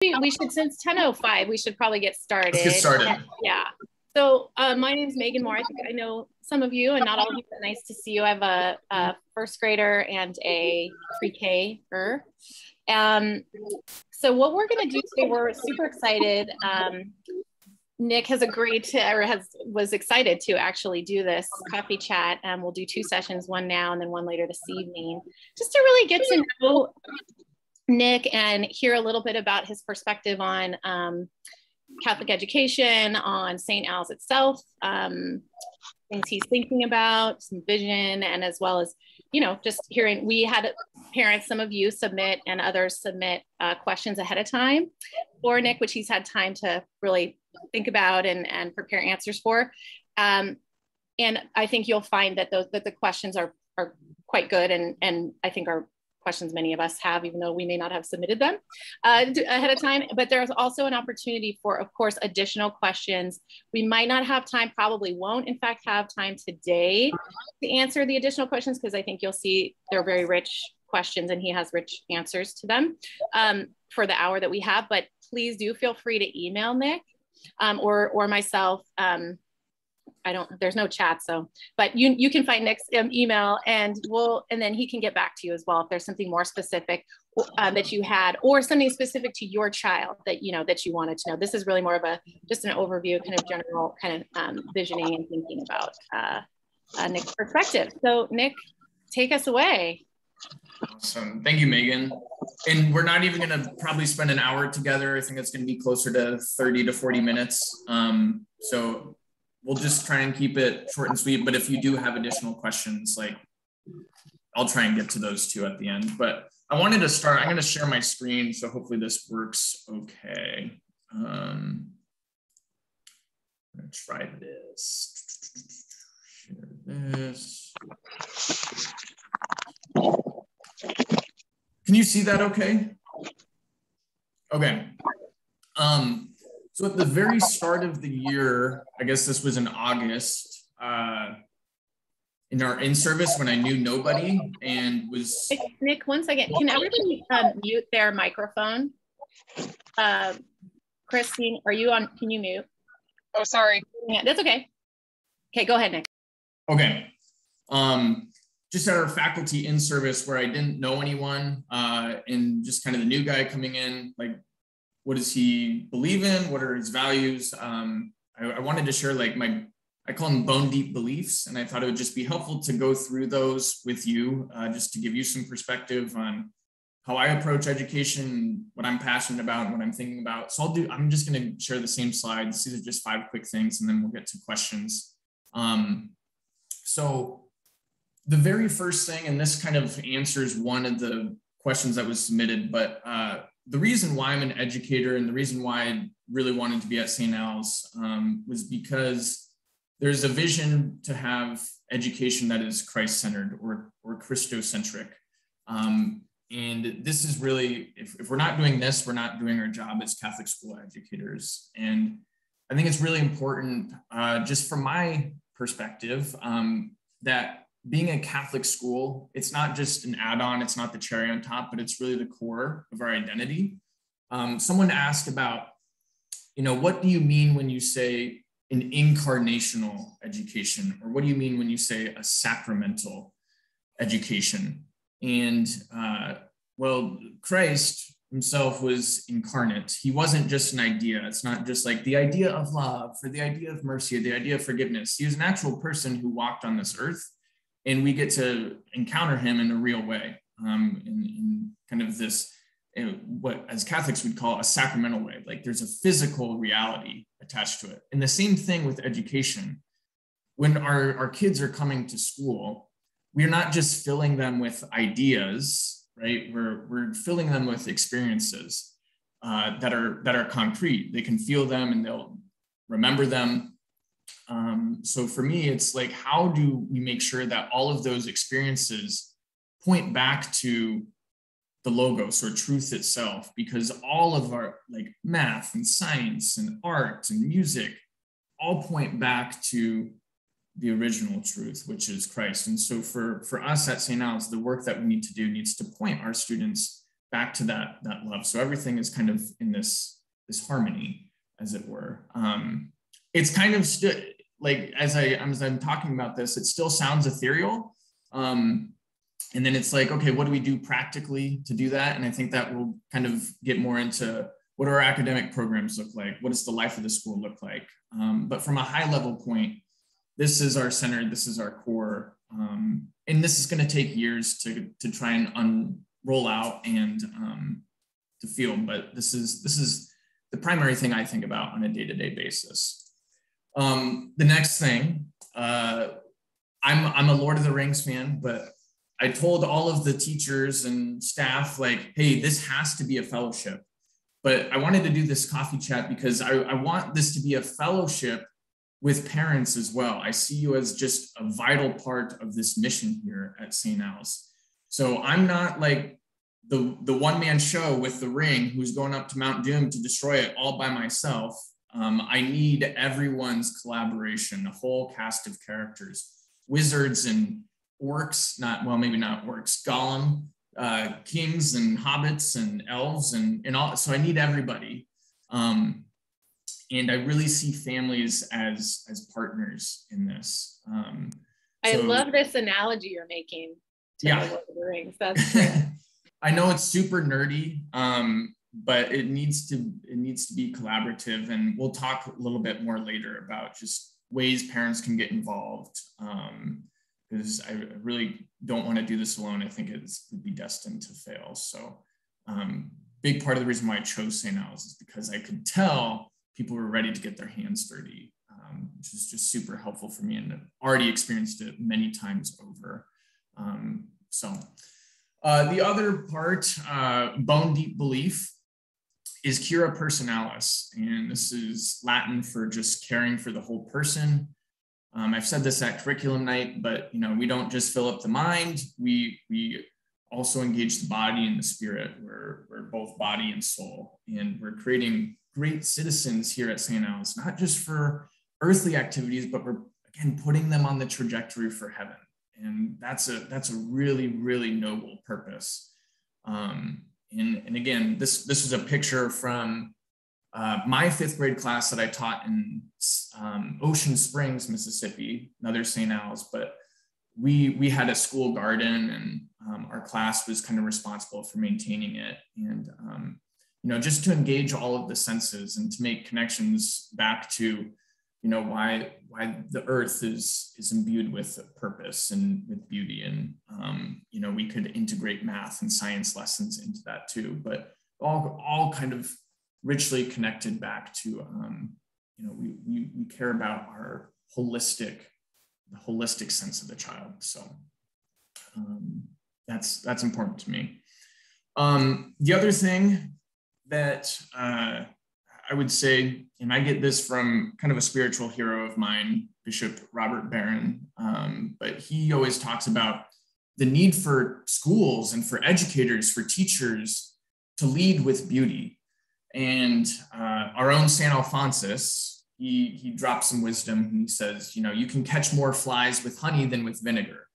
we should, since 10:05, we should probably get started. Let's get started. Yeah. So my name is Megan Moore. I think I know some of you and not all of you, but nice to see you. I have a first grader and a pre-K-er. So what we're going to do today, we're super excited. Nick has agreed to, or was excited to actually do this coffee chat. We'll do 2 sessions, one now and then one later this evening, just to really get to know Nick and hear a little bit about his perspective on Catholic education, on St. Al's itself, things he's thinking about, some vision, and as well as, you know, just hearing, we had parents, some of you submit and others submit questions ahead of time for Nick, which he's had time to really think about and prepare answers for. And I think you'll find that the questions are quite good and I think are questions many of us have, even though we may not have submitted them ahead of time. But there's also an opportunity for, of course, additional questions. We might not have time, probably won't, in fact, have time today to answer the additional questions, because I think you'll see they're very rich questions and he has rich answers to them for the hour that we have. But please do feel free to email Nick or myself. There's no chat, so, but you can find Nick's email and then he can get back to you as well if there's something more specific that you had, or something specific to your child that you wanted to know. This is really more of just an overview, kind of general kind of visioning and thinking about Nick's perspective. So Nick, take us away. Awesome. Thank you, Megan. And we're not even going to probably spend an hour together. I think it's going to be closer to 30 to 40 minutes. So we'll just try and keep it short and sweet. But if you do have additional questions, like, I'll try and get to those too at the end. But I wanted to start, I'm going to share my screen. So hopefully this works okay. I'm going to try this. Share this. Can you see that okay? Okay. So at the very start of the year, I guess this was in August, in our in-service when I knew nobody and was... Nick, one second. Can everybody mute their microphone? Christine, are you on? Can you mute? Oh, sorry. Yeah, that's okay. Okay, go ahead, Nick. Okay. Just at our faculty in-service where I didn't know anyone and just kind of the new guy coming in, like, what does he believe in? What are his values? I wanted to share like I call them bone deep beliefs. And I thought it would just be helpful to go through those with you, just to give you some perspective on how I approach education, what I'm passionate about, and what I'm thinking about. So I'm just gonna share the same slides. These are just 5 quick things and then we'll get to questions. So the very first thing, and this kind of answers one of the questions that was submitted, but the reason why I'm an educator and the reason why I really wanted to be at St. Al's was because there's a vision to have education that is Christ-centered or Christocentric. And this is really, if we're not doing this, we're not doing our job as Catholic school educators. And I think it's really important, just from my perspective, that being a Catholic school, it's not just an add-on, it's not the cherry on top, but it's really the core of our identity. Someone asked about, what do you mean when you say an incarnational education? Or what do you mean when you say a sacramental education? And well, Christ himself was incarnate. He wasn't just an idea. It's not just like the idea of love or the idea of mercy or the idea of forgiveness. He was an actual person who walked on this earth. And we get to encounter him in a real way, in kind of this, what as Catholics we'd call a sacramental way. Like there's a physical reality attached to it. And the same thing with education. When our kids are coming to school, we're not just filling them with ideas, right? We're filling them with experiences that are concrete. They can feel them and they'll remember them. So for me, it's like, how do we make sure that all of those experiences point back to the logos or truth itself? Because all of our like math and science and art and music all point back to the original truth, which is Christ. And so for us at St. Al's, the work that we need to do needs to point our students back to that love. So everything is kind of in this harmony, as it were. It's kind of like as I'm talking about this, it still sounds ethereal. And then it's like, okay, what do we do practically to do that? And I think that will kind of get more into what do our academic programs look like? What does the life of the school look like? But from a high level point, this is our center, this is our core. And this is going to take years to try and roll out and to feel, but this is the primary thing I think about on a day-to-day basis. The next thing, I'm a Lord of the Rings fan, but I told all of the teachers and staff, like, hey, this has to be a fellowship. But I wanted to do this coffee chat because I want this to be a fellowship with parents as well. I see you as just a vital part of this mission here at St. Al's. So I'm not like the one-man show with the ring who's going up to Mount Doom to destroy it all by myself. I need everyone's collaboration, a whole cast of characters, wizards and orcs, maybe not orcs, Gollum, kings and hobbits and elves and all. So I need everybody. And I really see families as partners in this. I love this analogy you're making to the Lord of the Rings. That's great. I know it's super nerdy, but it needs to be collaborative. And we'll talk a little bit more later about just ways parents can get involved. Because I really don't want to do this alone. I think it would be destined to fail. So big part of the reason why I chose St. Al's is because I could tell people were ready to get their hands dirty, which is just super helpful for me, and I've already experienced it many times over. The other part, bone deep belief, is cura personalis. And this is Latin for just caring for the whole person. I've said this at curriculum night, but we don't just fill up the mind. We also engage the body and the spirit. We're both body and soul, and we're creating great citizens here at St. Al's, not just for earthly activities, but we're again putting them on the trajectory for heaven. And that's a really, really noble purpose. And again, this was a picture from my 5th grade class that I taught in Ocean Springs, Mississippi, another St. Al's, but we had a school garden, and our class was kind of responsible for maintaining it. And, just to engage all of the senses and to make connections back to, why the earth is imbued with purpose and with beauty. And, we could integrate math and science lessons into that too, but all kind of richly connected back to, we care about our holistic sense of the child. So that's important to me. The other thing that I would say, and I get this from kind of a spiritual hero of mine, Bishop Robert Barron, but he always talks about the need for schools and for educators, for teachers to lead with beauty. And our own St. Alphonsus, he drops some wisdom, and he says, you can catch more flies with honey than with vinegar.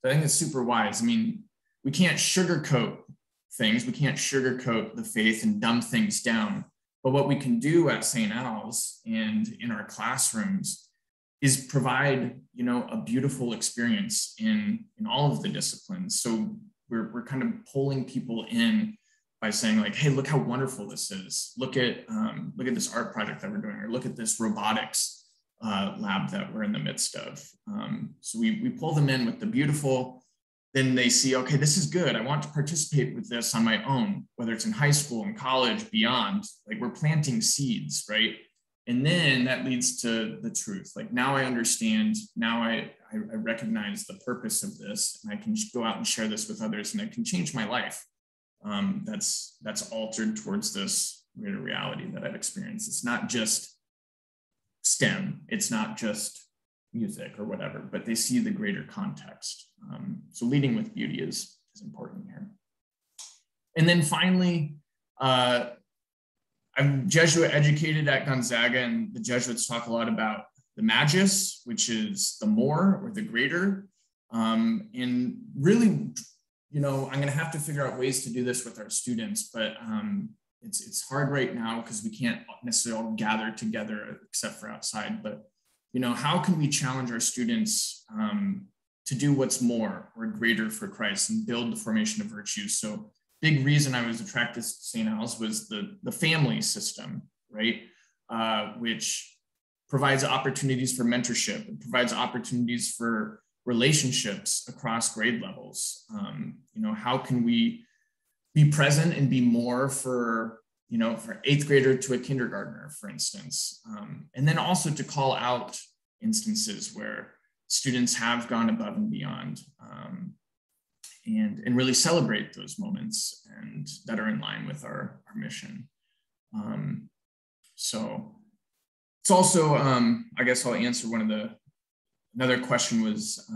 So I think it's super wise. I mean, we can't sugarcoat things. We can't sugarcoat the faith and dumb things down. But what we can do at St. Al's and in our classrooms is provide, a beautiful experience in all of the disciplines. So we're kind of pulling people in by saying like, hey, look how wonderful this is. Look at this art project that we're doing, or look at this robotics lab that we're in the midst of. So we pull them in with the beautiful. Then they see, okay, this is good. I want to participate with this on my own, whether it's in high school and college, beyond. Like, we're planting seeds, right? And then that leads to the truth. Like, now I understand, now I recognize the purpose of this, and I can go out and share this with others, and it can change my life. That's altered towards this greater reality that I've experienced. It's not just STEM, it's not just music or whatever, but they see the greater context. So leading with beauty is important here. And then finally, I'm Jesuit educated at Gonzaga, and the Jesuits talk a lot about the magis, which is the more or the greater, and really you know, I'm going to have to figure out ways to do this with our students, but it's hard right now because we can't necessarily all gather together except for outside. But, you know, how can we challenge our students to do what's more or greater for Christ and build the formation of virtues? So big reason I was attracted to St. Al's was the family system, right? Which provides opportunities for mentorship. It provides opportunities for relationships across grade levels. You know, how can we be present and be more for, you know, for 8th grader to a kindergartner, for instance, and then also to call out instances where students have gone above and beyond, and really celebrate those moments and that are in line with our mission. So it's also, I guess I'll answer another question was,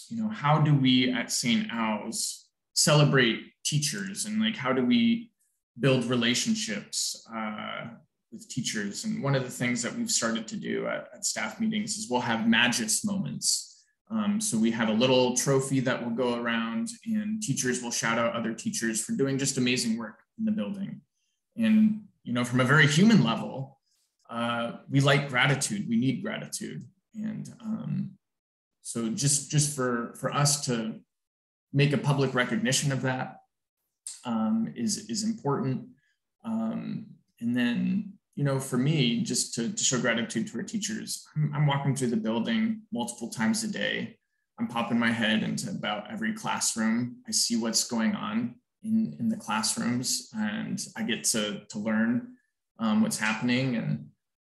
you know, how do we at St. Al's celebrate teachers, and like, how do we build relationships with teachers? And one of the things that we've started to do at staff meetings is we'll have Magis moments. So we have a little trophy that will go around, and teachers will shout out other teachers for doing just amazing work in the building. And, you know, from a very human level, we like gratitude. We need gratitude. And so just for us to make a public recognition of that is important. And then, you know, for me, just to show gratitude to our teachers, I'm walking through the building multiple times a day. I'm popping my head into about every classroom. I see what's going on in the classrooms, and I get to learn what's happening. And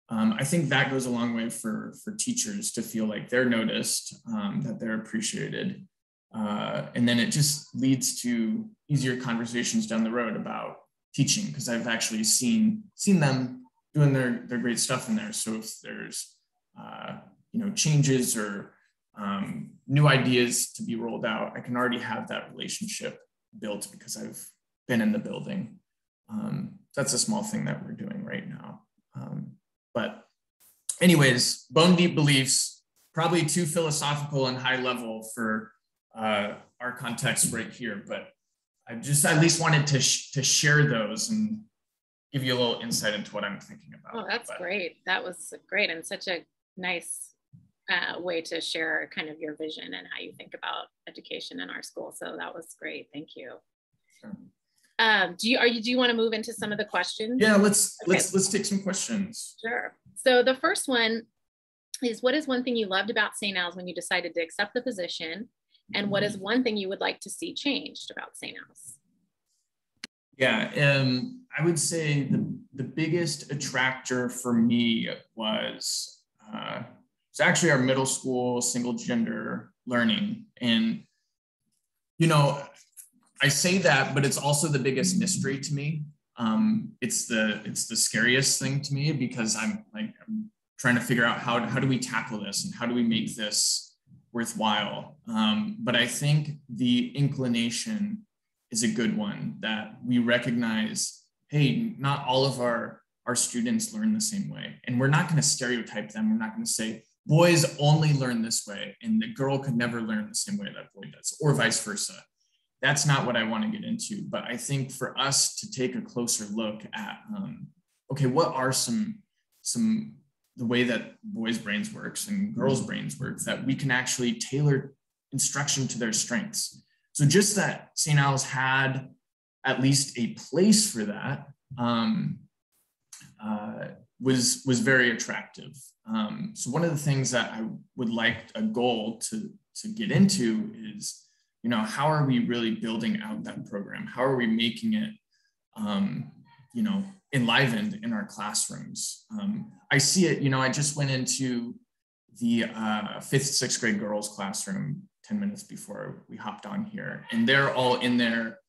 I think that goes a long way for teachers to feel like they're noticed, that they're appreciated. And then it just leads to easier conversations down the road about teaching, because I've actually seen them doing their great stuff in there. So if there's you know, changes or new ideas to be rolled out, I can already have that relationship built because I've been in the building. That's a small thing that we're doing right now. But anyways, bone deep beliefs, probably too philosophical and high level for our context right here, but I just at least wanted to share those and give you a little insight into what I'm thinking about. Oh, that's great. That was great, and such a nice way to share kind of your vision and how you think about education in our school. So that was great. Thank you. Sure. Do you want to move into some of the questions? Yeah, let's take some questions. Sure. So the first one is, what is one thing you loved about St. Al's when you decided to accept the position? And what is one thing you would like to see changed about St. Al's? Yeah, I would say the biggest attractor for me was it's actually our middle school single gender learning. And, you know, I say that, but it's also the biggest mystery to me. It's the scariest thing to me, because I'm trying to figure out how do we tackle this and how do we make this worthwhile. But I think the inclination is a good one, that we recognize, hey, not all of our students learn the same way. And we're not going to stereotype them. We're not going to say, boys only learn this way, and the girl could never learn the same way that boy does, or vice versa. That's not what I want to get into. But I think for us to take a closer look at, okay, what are some the way that boys' brains works and girls' brains work, that we can actually tailor instruction to their strengths. So just that St. Al's had at least a place for that was very attractive. So one of the things that I would like a goal to get into is, you know, how are we really building out that program? How are we making it, you know, enlivened in our classrooms? I see it, you know, I just went into the 5th, 6th grade girls classroom 10 minutes before we hopped on here, and they're all in there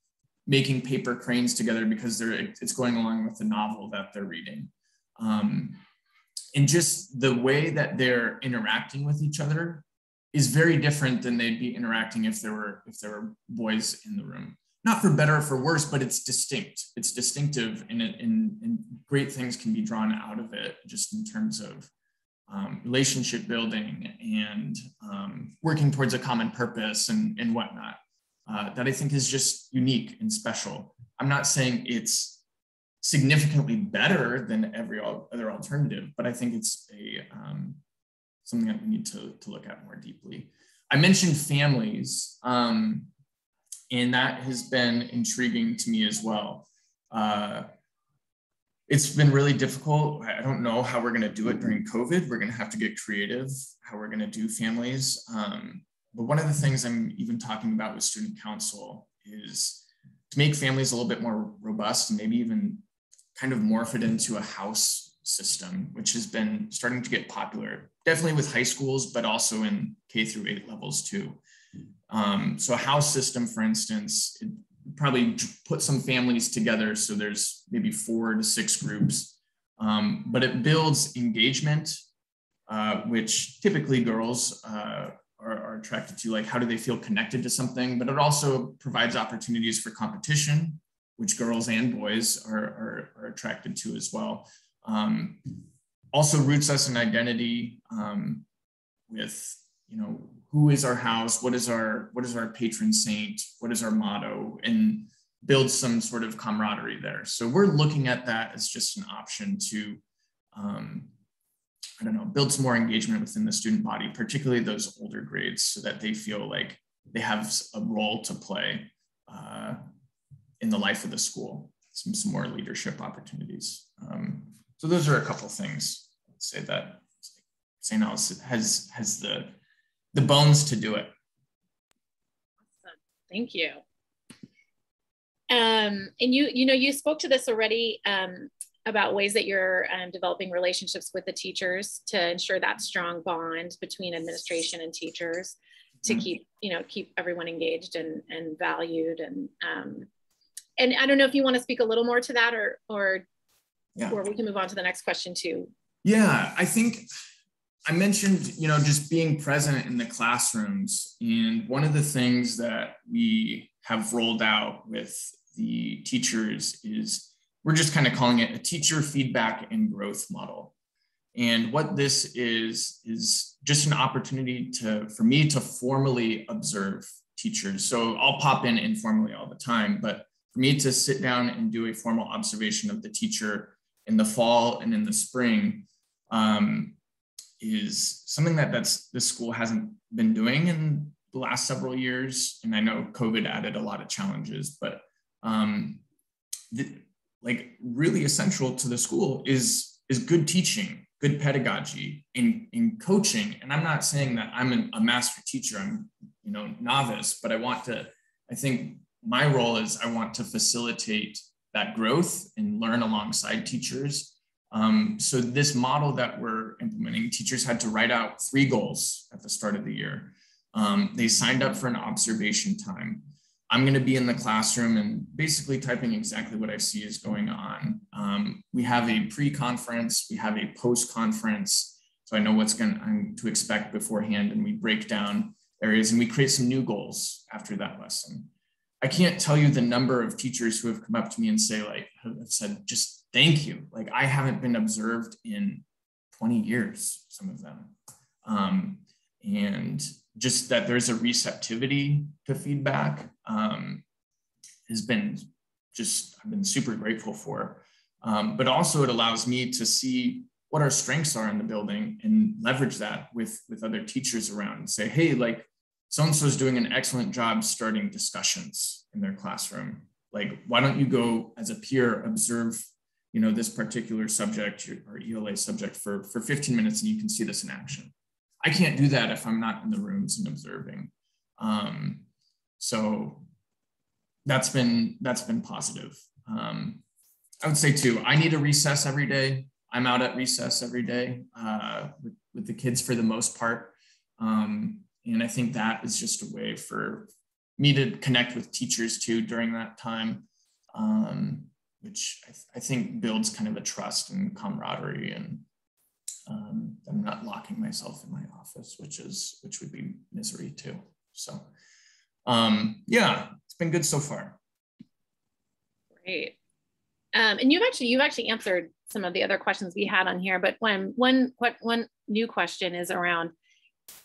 making paper cranes together because it's going along with the novel that they're reading. And just the way that they're interacting with each other is very different than they'd be interacting if there were boys in the room. Not for better or for worse, but it's distinct. It's distinctive, and great things can be drawn out of it, just in terms of relationship building and working towards a common purpose and whatnot. that I think is just unique and special. I'm not saying it's significantly better than every other alternative, but I think it's something that we need to look at more deeply. I mentioned families, and that has been intriguing to me as well. It's been really difficult. I don't know how we're going to do it during COVID. We're going to have to get creative how we're going to do families. But one of the things I'm even talking about with student council is to make families a little bit more robust and maybe even kind of morph it into a house system, which has been starting to get popular, definitely with high schools, but also in K-8 levels too. So a house system, for instance, it probably put some families together. So there's maybe 4 to 6 groups, but it builds engagement, which typically girls are attracted to, like how do they feel connected to something, but it also provides opportunities for competition, which girls and boys are attracted to as well. Also roots us in identity with, who is our house? What is our patron saint? What is our motto? And build some sort of camaraderie there. So we're looking at that as just an option to, build some more engagement within the student body, particularly those older grades, so that they feel like they have a role to play in the life of the school, some more leadership opportunities. So those are a couple things I'd say that St. Al's has the bones to do it. Awesome. Thank you. And you spoke to this already about ways that you're developing relationships with the teachers to ensure that strong bond between administration and teachers to keep everyone engaged and valued. And I don't know if you want to speak a little more to that or we can move on to the next question too. Yeah, I think I mentioned, just being present in the classrooms. And one of the things that we have rolled out with the teachers is we're just kind of calling it a teacher feedback and growth model. And what this is just an opportunity for me to formally observe teachers. So I'll pop in informally all the time, but for me to sit down and do a formal observation of the teacher in the fall and in the spring is something that this school hasn't been doing in the last several years. And I know COVID added a lot of challenges, but really essential to the school is good teaching, good pedagogy, in coaching. And I'm not saying that I'm a master teacher, I'm novice, but I think my role is I want to facilitate that growth and learn alongside teachers. So this model that we're implementing, teachers had to write out 3 goals at the start of the year. They signed up for an observation time. I'm going to be in the classroom and basically typing exactly what I see is going on. We have a pre-conference, we have a post-conference, so I know what's going to expect beforehand, and we break down areas and we create some new goals after that lesson. I can't tell you the number of teachers who have come up to me and have said, just thank you. Like, I haven't been observed in 20 years, some of them. And just that there's a receptivity to feedback has been I've been super grateful for. But also it allows me to see what our strengths are in the building and leverage that with other teachers around and say, hey, like, so-and-so is doing an excellent job starting discussions in their classroom. Like, why don't you go as a peer, observe, this particular subject or ELA subject for 15 minutes and you can see this in action. I can't do that if I'm not in the rooms and observing. So that's been positive. I would say too, I need a recess every day. I'm out at recess every day with the kids for the most part. And I think that is just a way for me to connect with teachers too during that time, which I think builds kind of a trust and camaraderie. And I'm not locking myself in my office, which would be misery too. So yeah, it's been good so far. Great. And you've actually answered some of the other questions we had on here, but one new question is around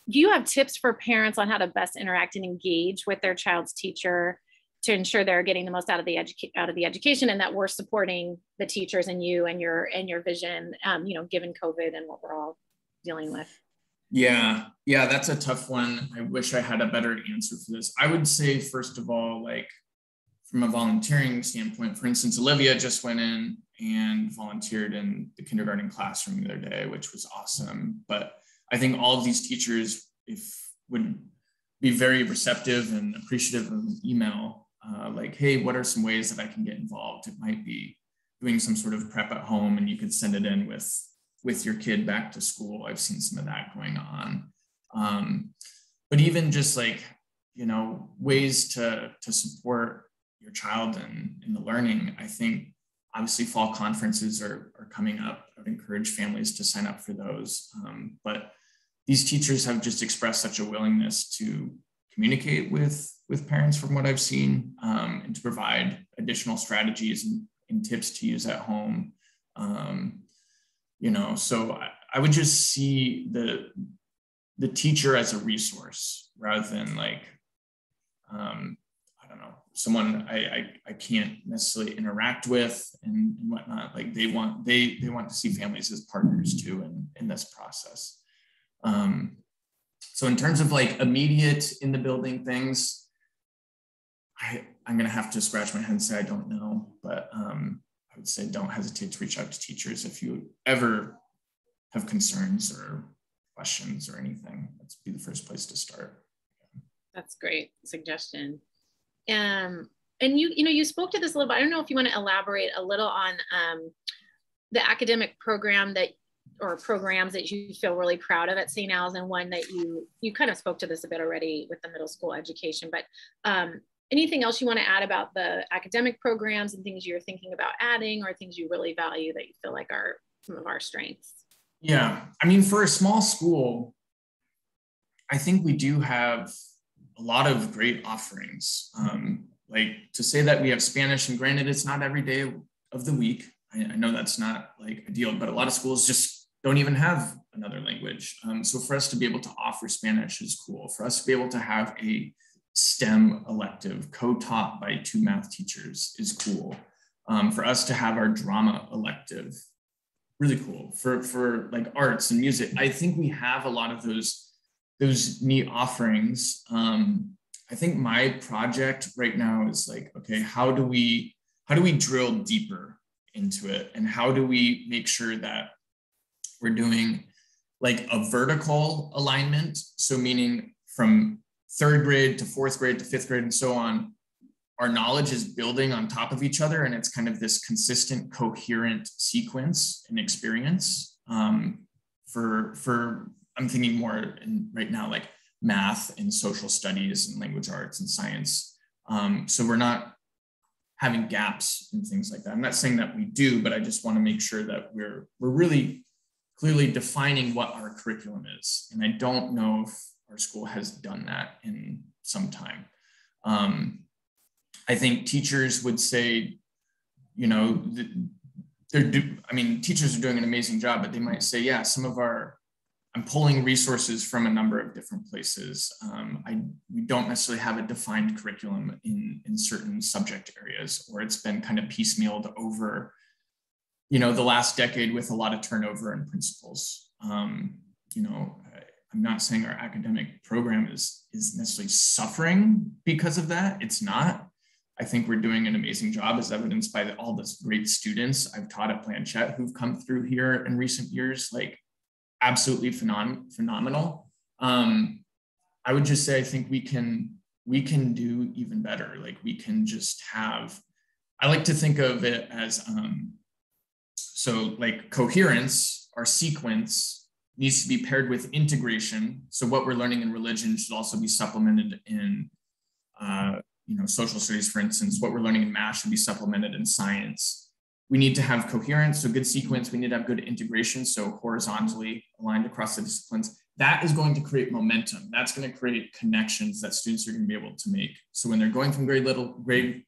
do you have tips for parents on how to best interact and engage with their child's teacher to ensure they're getting the most out of the education, and that we're supporting the teachers and you and your vision, given COVID and what we're all dealing with? Yeah, that's a tough one. I wish I had a better answer for this. I would say, first of all, like from a volunteering standpoint, for instance, Olivia just went in and volunteered in the kindergarten classroom the other day, which was awesome. But I think all of these teachers would be very receptive and appreciative of an email. Like, hey, what are some ways that I can get involved? It might be doing some sort of prep at home, and you could send it in with your kid back to school. I've seen some of that going on. But even just like, ways to support your child in the learning. I think obviously fall conferences are coming up. I'd encourage families to sign up for those. But these teachers have just expressed such a willingness to communicate with parents from what I've seen, and to provide additional strategies and tips to use at home. So I would just see the teacher as a resource rather than like, I don't know, someone I can't necessarily interact with and whatnot. Like they want to see families as partners too in this process. So in terms of like immediate in the building things, I'm going to have to scratch my head and say, I don't know, but I would say don't hesitate to reach out to teachers if you ever have concerns or questions or anything. That'd be the first place to start. That's great suggestion. And you spoke to this a little bit. I don't know if you want to elaborate a little on the academic program or programs that you feel really proud of at St. Al's, and one that you kind of spoke to this a bit already with the middle school education, but anything else you want to add about the academic programs and things you're thinking about adding, or things you really value that you feel like are some of our strengths? Yeah, I mean, for a small school, I think we do have a lot of great offerings. Like to say that we have Spanish, and granted, it's not every day of the week. I know that's not like ideal, but a lot of schools just don't even have another language. So for us to be able to offer Spanish is cool. For us to be able to have a STEM elective co-taught by 2 math teachers is cool. For us to have our drama elective, really cool. For like arts and music, I think we have a lot of those neat offerings. I think my project right now is like, okay, how do we drill deeper into it, and how do we make sure that we're doing like a vertical alignment? So meaning from 3rd grade to 4th grade to 5th grade and so on, our knowledge is building on top of each other, and it's kind of this consistent, coherent sequence and experience. For I'm thinking more right now like math and social studies and language arts and science. So we're not having gaps and things like that. I'm not saying that we do, but I just want to make sure that we're really clearly defining what our curriculum is. And I don't know if our school has done that in some time. I think teachers would say, teachers are doing an amazing job, but they might say, yeah, I'm pulling resources from a number of different places. We don't necessarily have a defined curriculum in certain subject areas, or it's been kind of piecemealed over, the last decade with a lot of turnover in principals. I'm not saying our academic program is necessarily suffering because of that. It's not. I think we're doing an amazing job, as evidenced by all the great students I've taught at Blanchette who've come through here in recent years. Like, absolutely phenomenal. I would just say, I think we can do even better. Like we can just have, I like to think of it as, so like coherence, our sequence needs to be paired with integration. So what we're learning in religion should also be supplemented in, social studies, for instance. What we're learning in math should be supplemented in science. We need to have coherence, so good sequence. We need to have good integration, so horizontally aligned across the disciplines. That is going to create momentum. That's going to create connections that students are going to be able to make. So when they're going from grade level to grade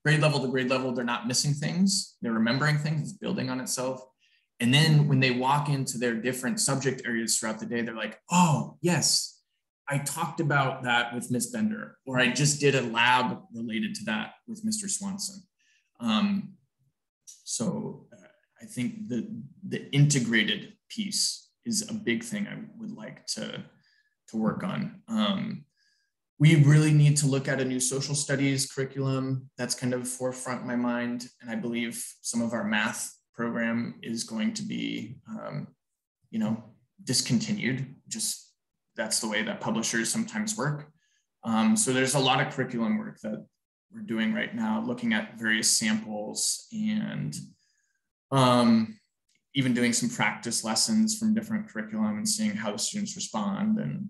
level, they're not missing things. They're remembering things. It's building on itself. And then when they walk into their different subject areas throughout the day, they're like, oh, yes, I talked about that with Miss Bender, or I just did a lab related to that with Mr. Swanson. So I think the integrated piece is a big thing I would like to work on. We really need to look at a new social studies curriculum. That's kind of forefront in my mind. And I believe some of our math program is going to be, discontinued. Just that's the way that publishers sometimes work. So there's a lot of curriculum work that we're doing right now, looking at various samples and even doing some practice lessons from different curriculum and seeing how the students respond and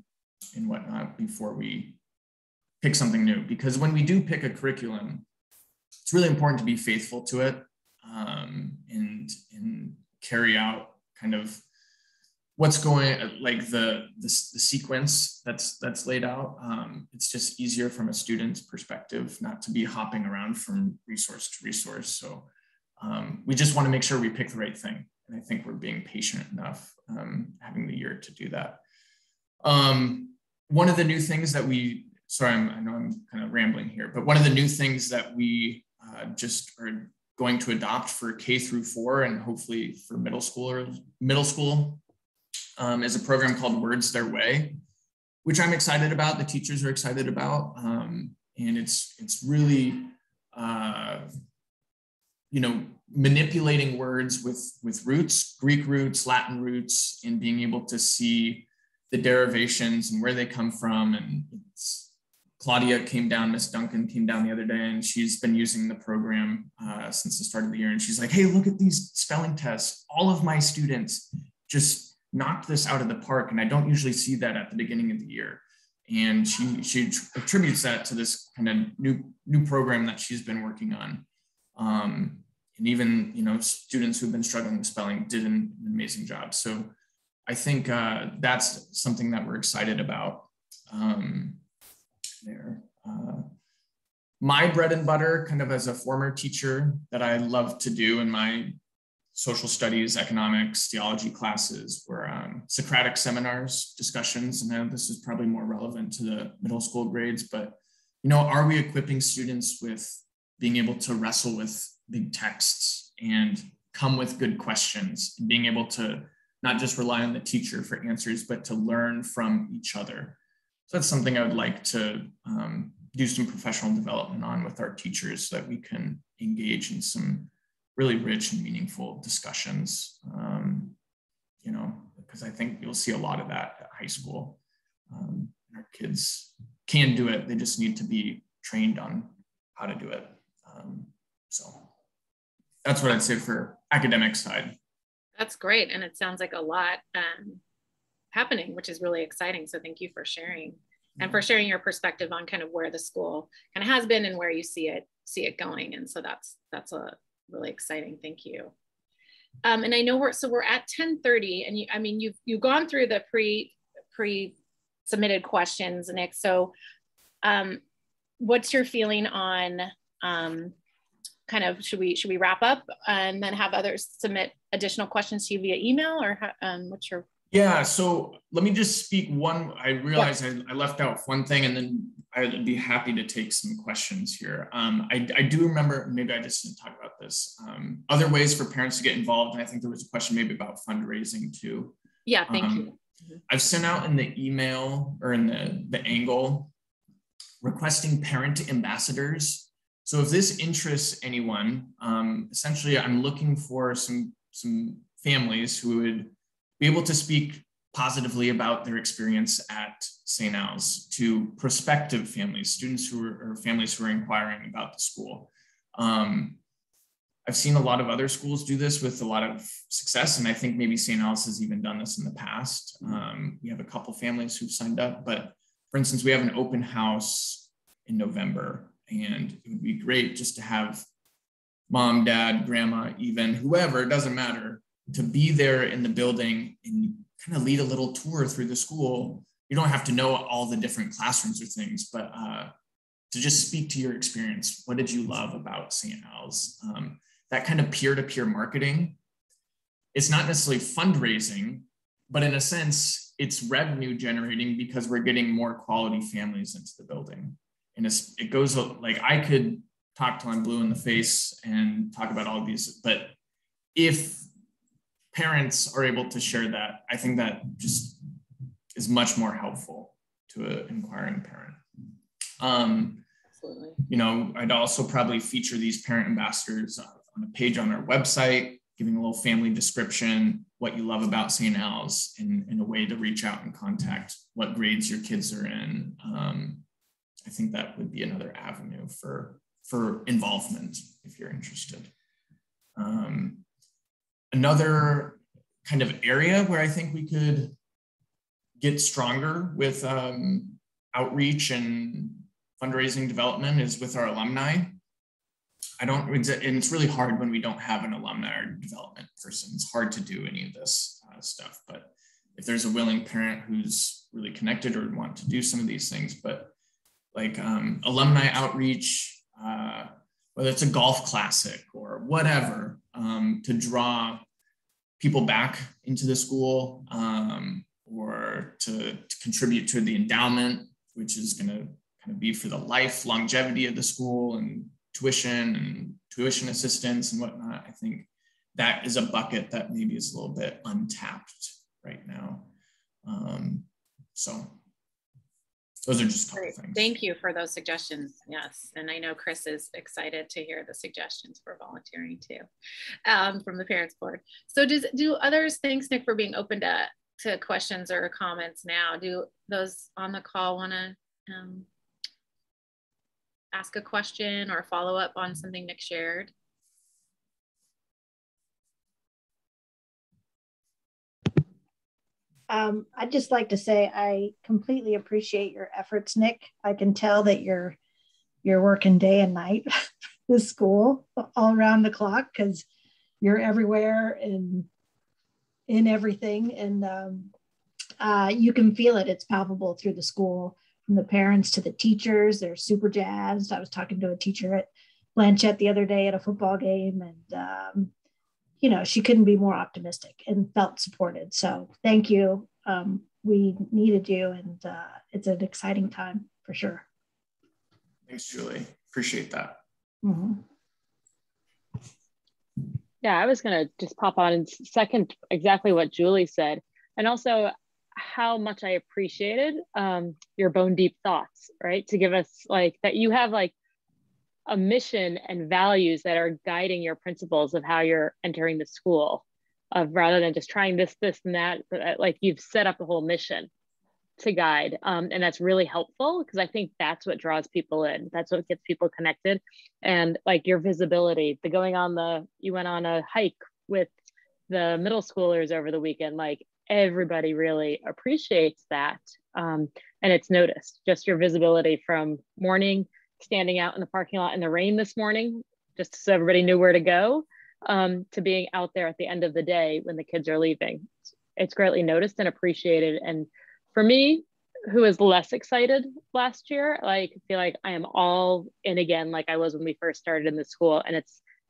whatnot before we pick something new. Because when we do pick a curriculum, it's really important to be faithful to it and carry out kind of what's going, like the sequence that's laid out. It's just easier from a student's perspective not to be hopping around from resource to resource. So we just want to make sure we pick the right thing. And I think we're being patient enough, having the year to do that. One of the new things that I know I'm kind of rambling here, but one of the new things that we just are going to adopt for K through 4 and hopefully for middle school is a program called Words Their Way, which I'm excited about. The teachers are excited about, and it's really manipulating words with roots, Greek roots, Latin roots, and being able to see the derivations and where they come from. And Miss Duncan came down the other day, and she's been using the program since the start of the year. And she's like, hey, look at these spelling tests. All of my students just knocked this out of the park. And I don't usually see that at the beginning of the year. And she attributes that to this kind of new program that she's been working on. And even, students who've been struggling with spelling did an amazing job. So I think that's something that we're excited about there. My bread and butter, kind of as a former teacher, that I love to do in my social studies, economics, theology classes were Socratic seminars, discussions. And now this is probably more relevant to the middle school grades, but, are we equipping students with being able to wrestle with big texts and come with good questions, and being able to not just rely on the teacher for answers, but to learn from each other. So that's something I would like to do some professional development on with our teachers so that we can engage in some really rich and meaningful discussions, because I think you'll see a lot of that at high school. Our kids can do it. They just need to be trained on how to do it. So that's what I'd say for academic side. That's great. And it sounds like a lot happening, which is really exciting. So thank you for sharing and for sharing your perspective on kind of where the school kind of has been and where you see it going. And so that's a really exciting. Thank you. And I know we're at 10:30, and you've gone through the pre-submitted questions, Nick. So what's your feeling on kind of, should we wrap up and then have others submit additional questions to you via email, or what's your? Yeah, so let me just speak one. I realized I left out one thing, and then I'd be happy to take some questions here. I do remember, maybe I just didn't talk about this, other ways for parents to get involved. And I think there was a question maybe about fundraising too. Yeah, thank you. I've sent out in the email or in the angle requesting parent ambassadors. So if this interests anyone, essentially I'm looking for some families who would be able to speak positively about their experience at St. Al's to prospective families, students or families who are inquiring about the school. I've seen a lot of other schools do this with a lot of success, and I think maybe St. Al's has even done this in the past. We have a couple families who've signed up, but for instance, we have an open house in November, and it would be great just to have mom, dad, grandma, even whoever, it doesn't matter, to be there in the building and kind of lead a little tour through the school. You don't have to know all the different classrooms or things, but to just speak to your experience. What did you love about St. Al's? That kind of peer-to-peer marketing. It's not necessarily fundraising, but in a sense, it's revenue generating because we're getting more quality families into the building. And it goes like, I could talk till I'm blue in the face and talk about all of these, but if parents are able to share that, I think that just is much more helpful to an inquiring parent. Absolutely. You know, I'd also probably feature these parent ambassadors on a page on our website, giving a little family description, what you love about St. Al's, and a way to reach out and contact what grades your kids are in. I think that would be another avenue for involvement if you're interested. Another kind of area where I think we could get stronger with outreach and fundraising development is with our alumni. And it's really hard when we don't have an alumni or development person. It's hard to do any of this stuff, but if there's a willing parent who's really connected or want to do some of these things, but like alumni outreach, whether it's a golf classic or whatever, to draw people back into the school, or to contribute to the endowment, which is going to kind of be for the life longevity of the school and tuition assistance and whatnot. I think that is a bucket that maybe is a little bit untapped right now. So those are just a couple things. Thank you for those suggestions. Yes. And I know Chris is excited to hear the suggestions for volunteering too, from the Parents Board. So do others, thanks Nick for being open to questions or comments now. Do those on the call want to ask a question or follow up on something Nick shared? I'd just like to say I completely appreciate your efforts, Nick. I can tell that you're working day and night this school all around the clock because you're everywhere and in everything. And you can feel it. It's palpable through the school, from the parents to the teachers. They're super jazzed. I was talking to a teacher at Blanchette the other day at a football game, and you know, she couldn't be more optimistic and felt supported. So thank you. We needed you, and it's an exciting time for sure. Thanks, Julie. Appreciate that. Mm-hmm. Yeah, I was going to just pop on and second exactly what Julie said, and also how much I appreciated your bone deep thoughts, right? To give us like that you have like a mission and values that are guiding your principles of how you're entering the school, of rather than just trying this and that, but like you've set up a whole mission to guide. And that's really helpful because I think that's what draws people in. That's what gets people connected. And like your visibility, you went on a hike with the middle schoolers over the weekend, like everybody really appreciates that. And it's noticed, just your visibility from morning, standing out in the parking lot in the rain this morning, just so everybody knew where to go, to being out there at the end of the day when the kids are leaving. It's greatly noticed and appreciated. And for me, who was less excited last year, like I feel like I am all in again, like I was when we first started in the school. And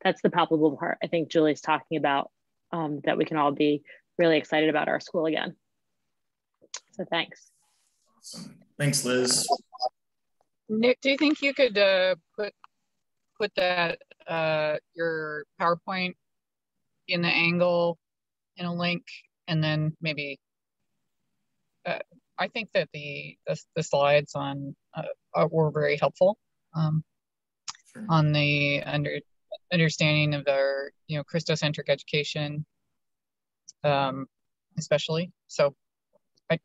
that's the palpable part I think Julie's talking about, that we can all be really excited about our school again. So thanks. Awesome. Thanks, Liz. Nick, do you think you could put that your PowerPoint in the angle in a link, and then maybe I think that the slides on were very helpful Sure. on the understanding of our Christocentric education, especially. So I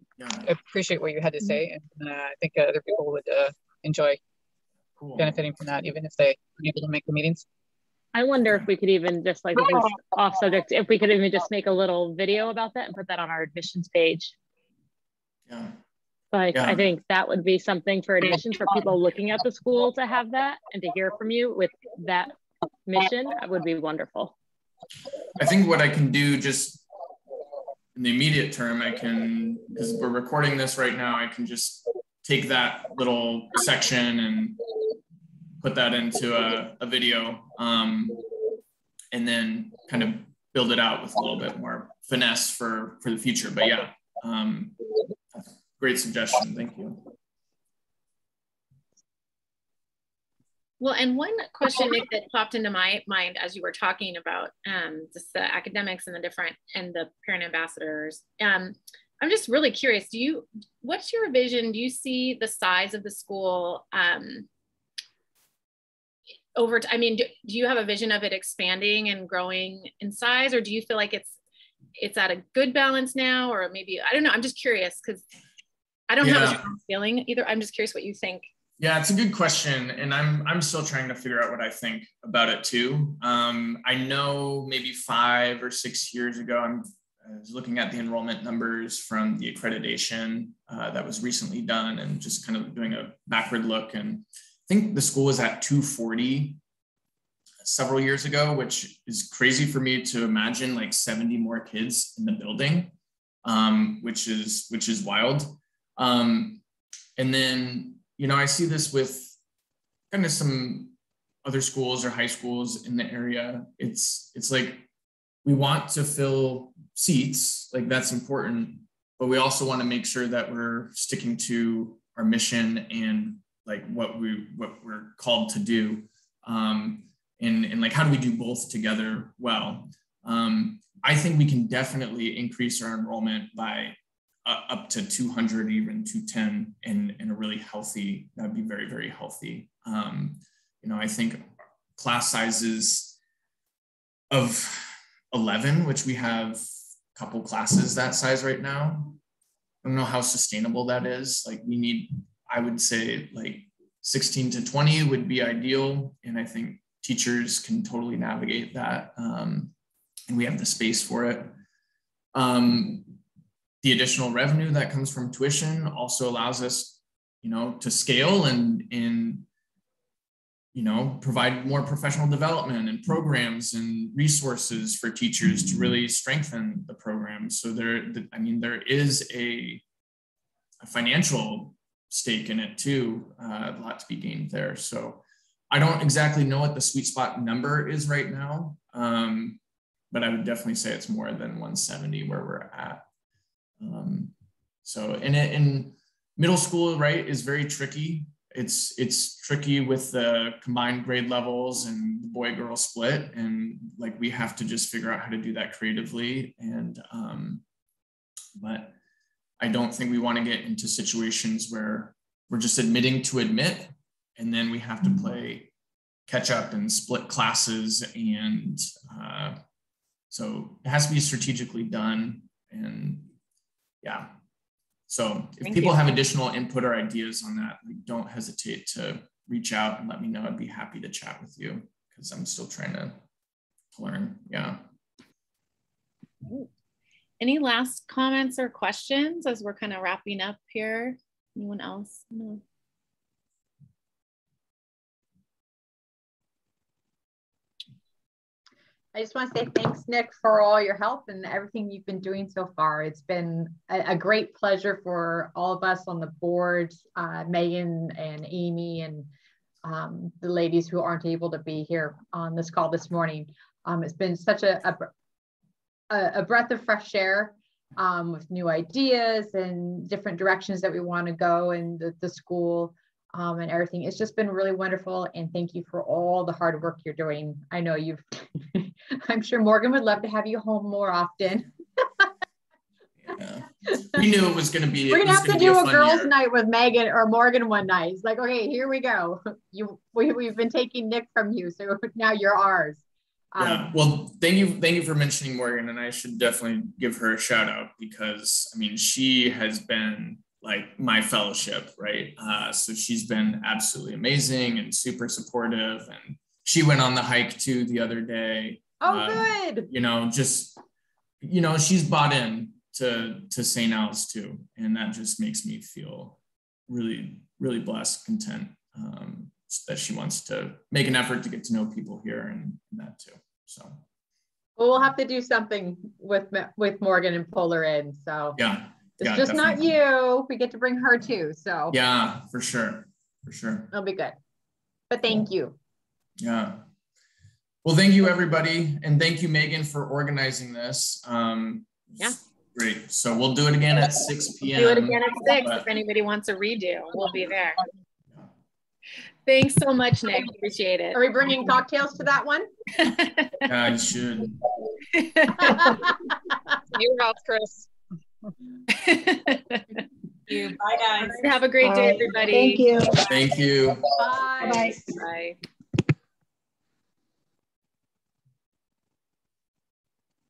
appreciate what you had to say, and I think other people would enjoy benefiting from that, even if they weren't able to make the meetings. I wonder if we could even just like, this is off subject, if we could even just make a little video about that and put that on our admissions page. Yeah. Like, I think that would be something for admissions, for people looking at the school to have that and to hear from you with that mission. That would be wonderful. I think what I can do just in the immediate term, because we're recording this right now, I can just take that little section and put that into a video, and then kind of build it out with a little bit more finesse for the future. But yeah, great suggestion. Thank you. Well, and one question, Nick, that popped into my mind as you were talking about just the academics and the parent ambassadors. I'm just really curious, what's your vision? Do you see the size of the school do you have a vision of it expanding and growing in size, or do you feel like it's at a good balance now, or maybe, I don't know, I'm just curious because I don't have a strong feeling either. I'm just curious what you think. Yeah, it's a good question. And I'm still trying to figure out what I think about it too. I know maybe 5 or 6 years ago, I was looking at the enrollment numbers from the accreditation that was recently done and just kind of doing a backward look. And I think the school was at 240 several years ago, which is crazy for me to imagine, like 70 more kids in the building, which is wild. And then, I see this with kind of some other schools or high schools in the area. It's like, we want to fill seats, like that's important, but we also want to make sure that we're sticking to our mission and like what we're called to do. And like, how do we do both together well? I think we can definitely increase our enrollment by up to 200, even 210 in a really healthy, that'd be very, very healthy. I think class sizes of 11, which we have a couple classes that size right now. I don't know how sustainable that is. Like we need, I would say like 16 to 20 would be ideal. And I think teachers can totally navigate that. And we have the space for it. The additional revenue that comes from tuition also allows us, to scale and provide more professional development and programs and resources for teachers to really strengthen the program. So there is a financial stake in it too, a lot to be gained there. So I don't exactly know what the sweet spot number is right now, but I would definitely say it's more than 170 where we're at. So in middle school, right, is very tricky. It's tricky with the combined grade levels and the boy-girl split. And like, we have to just figure out how to do that creatively. And, but I don't think we want to get into situations where we're just admitting to admit, and then we have to play catch up and split classes. And so it has to be strategically done. And yeah. So if people have additional input or ideas on that, don't hesitate to reach out and let me know. I'd be happy to chat with you because I'm still trying to learn. Yeah. Any last comments or questions as we're kind of wrapping up here? Anyone else? No. I just want to say thanks, Nick, for all your help and everything you've been doing so far. It's been a great pleasure for all of us on the board, Megan and Amy and the ladies who aren't able to be here on this call this morning. It's been such a breath of fresh air with new ideas and different directions that we want to go in the school. And everything. It's just been really wonderful. And thank you for all the hard work you're doing. I know I'm sure Morgan would love to have you home more often. Yeah. We knew it was going to be. We're going to have to do a girls' night with Megan or Morgan one night. It's like, okay, here we go. We've been taking Nick from you. So now you're ours. Yeah. Well, thank you for mentioning Morgan. And I should definitely give her a shout out because she has been like my fellowship, right? So she's been absolutely amazing and super supportive. And she went on the hike too the other day. Oh, good. She's bought in to St. Al's too. And that just makes me feel really, really blessed, content that she wants to make an effort to get to know people here and that too. So. Well, we'll have to do something with Morgan and pull her in. So yeah. It's just definitely. Not you. We get to bring her too. So yeah, for sure. It'll be good. But thank you. Yeah. Well, thank you, everybody. And thank you, Megan, for organizing this. Yeah. Great. So we'll do it again at 6 p.m. Do it again at 6 if anybody wants a redo. We'll be there. Thanks so much, Nick. Appreciate it. Are we bringing cocktails to that one? Yeah, you should. Your house, Chris. Thank you. Bye, guys. Have a great day, everybody. Thank you. Thank you. Bye. Bye. Bye.